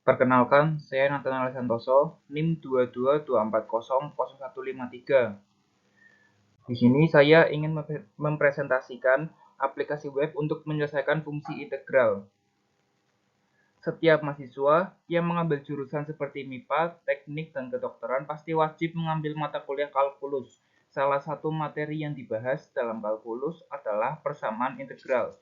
Perkenalkan, saya Nathanael Santoso, NIM 222400153. Di sini saya ingin mempresentasikan aplikasi web untuk menyelesaikan fungsi integral. Setiap mahasiswa yang mengambil jurusan seperti MIPA, teknik, dan kedokteran pasti wajib mengambil mata kuliah kalkulus. Salah satu materi yang dibahas dalam kalkulus adalah persamaan integral.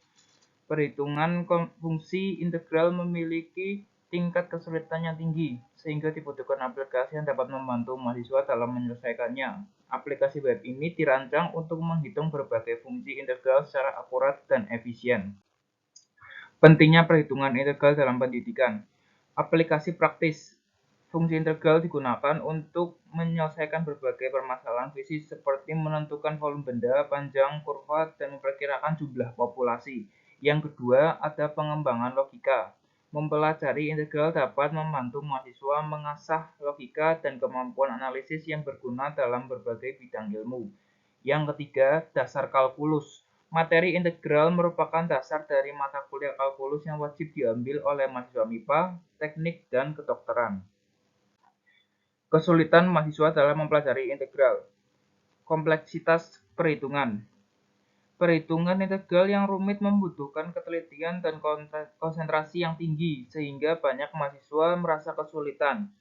Perhitungan fungsi integral memiliki tingkat kesulitan yang tinggi, sehingga dibutuhkan aplikasi yang dapat membantu mahasiswa dalam menyelesaikannya. Aplikasi web ini dirancang untuk menghitung berbagai fungsi integral secara akurat dan efisien. Pentingnya perhitungan integral dalam pendidikan. Aplikasi praktis. Fungsi integral digunakan untuk menyelesaikan berbagai permasalahan fisik seperti menentukan volume benda, panjang kurva, dan memperkirakan jumlah populasi. Yang kedua, ada pengembangan logika. Mempelajari integral dapat membantu mahasiswa mengasah logika dan kemampuan analisis yang berguna dalam berbagai bidang ilmu. Yang ketiga, dasar kalkulus. Materi integral merupakan dasar dari mata kuliah kalkulus yang wajib diambil oleh mahasiswa MIPA, teknik, dan kedokteran. Kesulitan mahasiswa dalam mempelajari integral. Kompleksitas perhitungan. Perhitungan integral yang rumit membutuhkan ketelitian dan konsentrasi yang tinggi, sehingga banyak mahasiswa merasa kesulitan.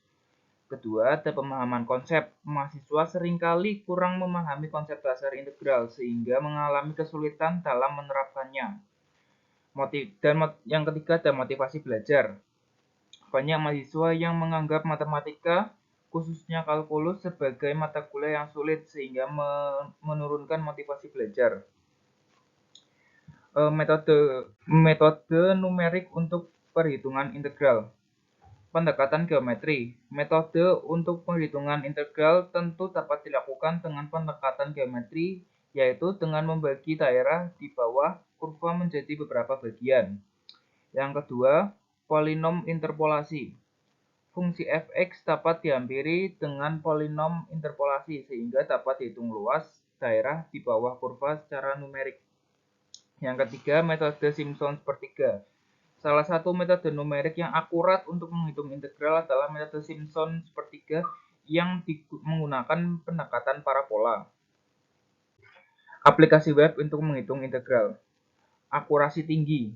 Kedua, ada pemahaman konsep. Mahasiswa seringkali kurang memahami konsep dasar integral, sehingga mengalami kesulitan dalam menerapkannya. Dan yang ketiga, ada motivasi belajar. Banyak mahasiswa yang menganggap matematika, khususnya kalkulus, sebagai mata kuliah yang sulit, sehingga menurunkan motivasi belajar. Metode numerik untuk perhitungan integral. Pendekatan geometri. Metode untuk perhitungan integral tentu dapat dilakukan dengan pendekatan geometri, yaitu dengan membagi daerah di bawah kurva menjadi beberapa bagian. Yang kedua, polinom interpolasi. Fungsi fx dapat dihampiri dengan polinom interpolasi sehingga dapat dihitung luas daerah di bawah kurva secara numerik. Yang ketiga, metode Simpson sepertiga. Salah satu metode numerik yang akurat untuk menghitung integral adalah metode Simpson sepertiga yang menggunakan pendekatan parabola. Aplikasi web untuk menghitung integral. Akurasi tinggi.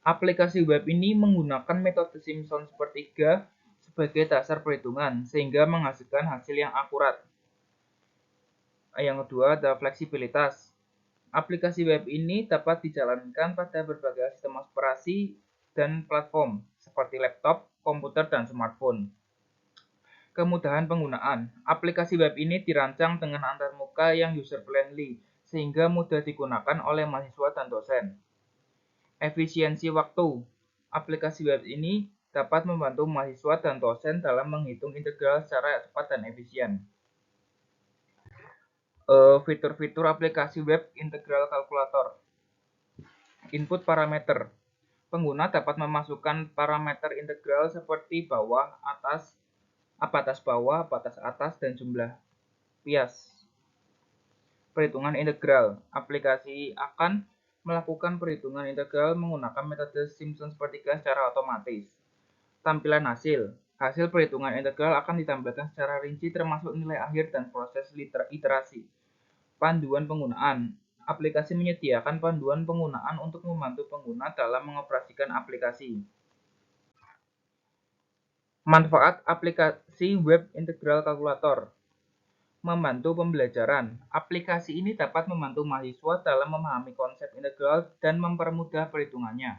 Aplikasi web ini menggunakan metode Simpson sepertiga sebagai dasar perhitungan sehingga menghasilkan hasil yang akurat. Yang kedua ada fleksibilitas. Aplikasi web ini dapat dijalankan pada berbagai sistem operasi dan platform seperti laptop, komputer, dan smartphone. Kemudahan penggunaan. Aplikasi web ini dirancang dengan antarmuka yang user-friendly sehingga mudah digunakan oleh mahasiswa dan dosen. Efisiensi waktu. Aplikasi web ini dapat membantu mahasiswa dan dosen dalam menghitung integral secara cepat dan efisien. Fitur-fitur aplikasi web integral kalkulator. Input parameter. Pengguna dapat memasukkan parameter integral seperti bawah, atas, batas bawah, batas atas, dan jumlah bias. Perhitungan integral. Aplikasi akan melakukan perhitungan integral menggunakan metode Simpson sepertiga secara otomatis. Tampilan hasil. Hasil perhitungan integral akan ditampilkan secara rinci termasuk nilai akhir dan proses iterasi. Panduan penggunaan. Aplikasi menyediakan panduan penggunaan untuk membantu pengguna dalam mengoperasikan aplikasi. Manfaat aplikasi web integral kalkulator. Membantu pembelajaran. Aplikasi ini dapat membantu mahasiswa dalam memahami konsep integral dan mempermudah perhitungannya.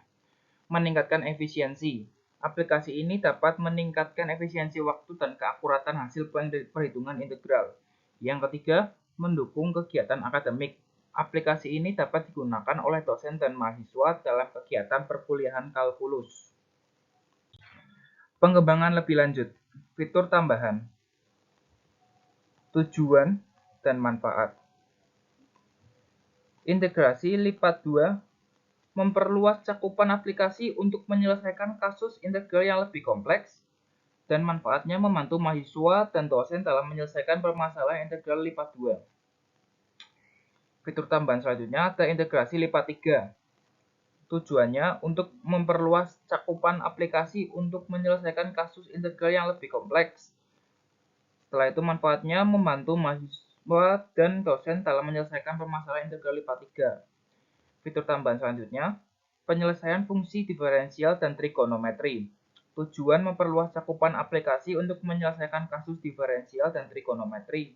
Meningkatkan efisiensi. Aplikasi ini dapat meningkatkan efisiensi waktu dan keakuratan hasil perhitungan integral. Yang ketiga, mendukung kegiatan akademik. Aplikasi ini dapat digunakan oleh dosen dan mahasiswa dalam kegiatan perkuliahan kalkulus. Pengembangan lebih lanjut. Fitur tambahan. Tujuan dan manfaat. Integrasi lipat 2 memperluas cakupan aplikasi untuk menyelesaikan kasus integral yang lebih kompleks, dan manfaatnya membantu mahasiswa dan dosen dalam menyelesaikan permasalahan integral lipat 2. Fitur tambahan selanjutnya ada integrasi lipat 3. Tujuannya untuk memperluas cakupan aplikasi untuk menyelesaikan kasus integral yang lebih kompleks. Setelah itu manfaatnya membantu mahasiswa dan dosen dalam menyelesaikan permasalahan integral IPA 3. Fitur tambahan selanjutnya, penyelesaian fungsi diferensial dan trigonometri. Tujuan memperluas cakupan aplikasi untuk menyelesaikan kasus diferensial dan trigonometri.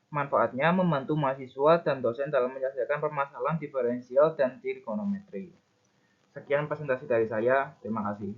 Manfaatnya membantu mahasiswa dan dosen dalam menyelesaikan permasalahan diferensial dan trigonometri. Sekian presentasi dari saya. Terima kasih.